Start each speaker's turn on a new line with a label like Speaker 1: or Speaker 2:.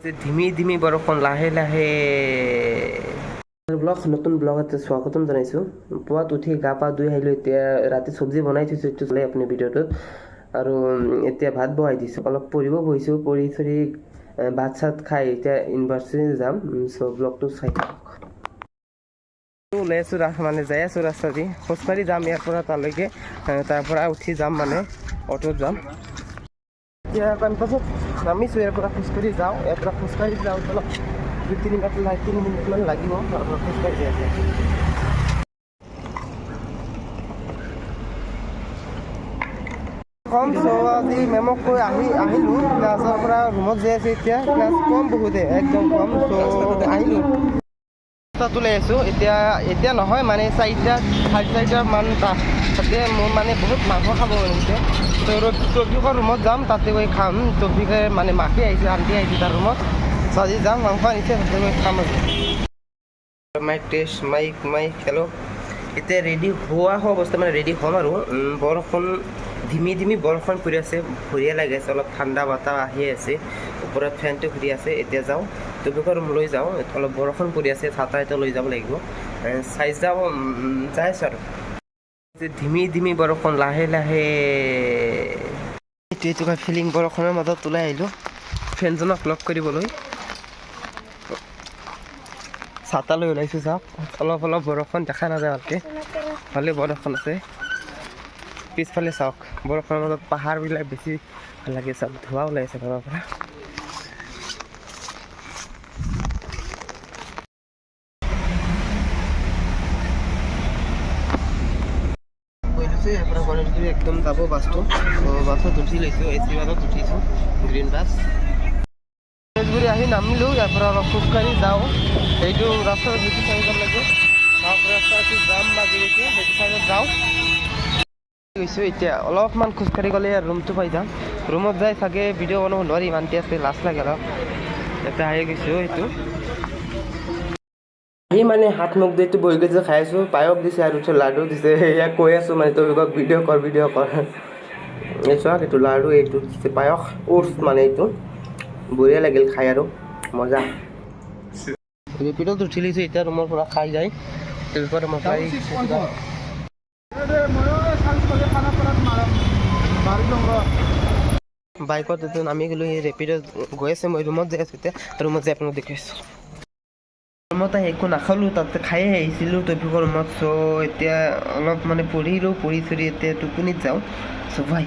Speaker 1: ধিমি ধিমি বৰষুণ লাহে লাহে নতুন ব্লগত স্বাগতম জনাইছোঁ। পুৱাত উঠি গা পা ধুই আহিলোঁ। এতিয়া ৰাতি চব্জি বনাই থৈছোঁ, এইটো চালে আপুনি ভিডিঅ'টোত। আৰু এতিয়া ভাত বহাই দিছোঁ, অলপ পঢ়িব বহিছোঁ। পঢ়ি চঢ়ি ভাত চাত খাই এতিয়া ইউনিভাৰ্চিটি যাম। চ' ব্লগটো চাই থাকক। ওলাই আছোঁ, মানে যাই আছোঁ ৰাস্তা দি, খোজকাঢ়ি যাম ইয়াৰ পৰা তালৈকে। তাৰ পৰা উঠি যাম, মানে অটোত যাম। এতিয়া পাছত নামিছোঁ, ইয়াৰ পৰা খোজকাঢ়ি যাওঁ। ইয়াৰ পৰা খোজকাঢ়ি যাওঁ অলপ 2-3 মিনিটমান লাগিব খোজকাঢ়ি আছে। কম আজি মেমক কৈ আহিলোঁ ক্লাছৰ পৰা ৰুমত যাই আছে। এতিয়া ক্লাছ কম বহুতে একদম কম। চ' আহিলোঁ, ৰাস্তাত ওলাই আছোঁ। এতিয়া নহয়, মানে 4:30মান তাতে মোৰ মানে বহুত মাংস খাব মন গৈছে। তৌফিকৰ ৰুমত যাম, তাতে গৈ খাম। তৌফিকে মানে মাকে আহিছে, আণ্টি আহিছে তাৰ ৰুমত। আজি যাম, মাংস আনিছে, তাতে গৈ খাম আজি। Mike test, mike hello'. এতিয়া ৰেডি হোৱা অৱস্থা, মানে ৰেডি হ'ম আৰু। বৰষুণ ধিমি ধিমি বৰষুণ পৰি আছে, বঢ়িয়া লাগি আছে। অলপ ঠাণ্ডা বতাহ আহি আছে, ওপৰত ফেনটো ঘূৰি আছে। এতিয়া যাওঁ, তৌফিকৰ ৰুম লৈ যাওঁ। অলপ বৰষুণ পৰি আছে, ছাতা এটা লৈ যাব লাগিব। যাই আছোঁ আৰু। ধিমি ধিমি বৰষুণ লাহে লাহে এইটো ফিলিং বৰষুণৰ মাজত ওলাই আহিলোঁ ফ্ৰেণ্ডজনক লগ কৰিবলৈ। ছাতা লৈ ওলাইছোঁ, চাওক অলপ অলপ বৰষুণ দেখা নাযায় ভালকৈ, ভালেই বৰষুণ আছে। পিছফালে চাওক, বৰষুণৰ মাজত পাহাৰবিলাক বেছি ভাল লাগে। চাওক ধোঁৱা ওলাই আছে ঘৰৰ পৰা। ইয়াৰ পৰা গণেশগুৰি একদম যাব বাছটো। বাছত উঠি লৈছোঁ, AC বাছত উঠিছোঁ, গ্ৰীণ বাছ। গণেশগুৰি আহি নামিলোঁ, ইয়াৰ পৰা অলপ খোজকাঢ়ি যাওঁ। সেইটো ৰাস্তাৰ যিটো চাইডত লাগে, তাৰপৰা ৰাস্তাটো যাম বাজি গৈছে, সেইটো চাইডত যাওঁ। গৈছোঁ এতিয়া অলপমান খোজকাঢ়ি গ'লে ৰুমটো পাই যাম। ৰুমত যাই চাগে ভিডিঅ' বনাব নোৱাৰি, ইমানটি আছে, লাজ লাগে অলপ। এতিয়া আহি গৈছোঁ, সেইটো আহি মানে হাত মুখ ধুই বহি গৈছোঁ, খাই আছোঁ। পায়স দিছে আৰু লাডু দিছে। সেয়া কৈ আছোঁ মানে তৌফিকক ভিডিঅ' কৰ। এই চোৱা, এইটো লাডু, এইটো দিছে পায়স, ওটছ মানে এইটো বঢ়িয়া লাগিল খাই আৰু মজা। ৰেপিডত উঠি লৈছোঁ, এতিয়া ৰুমৰ পৰা খাই যায়। তৌফিকৰ ৰুমৰ পৰা বাইকত এতিয়া নামি গ'লোঁ। এই ৰেপিডত গৈ আছে, মই ৰুমত যাই আছোঁ। এতিয়া ৰুমত যাই আপোনাক দেখুৱাইছোঁ। ৰুমত আহি একো নাখালোঁ, তাতে খায়ে আহিছিলোঁ তৌফিকৰ ৰুমত। চ' এতিয়া অলপ মানে পঢ়িলোঁ, পঢ়ি চঢ়ি এতিয়া টোপনিত যাওঁ। চ' বাই।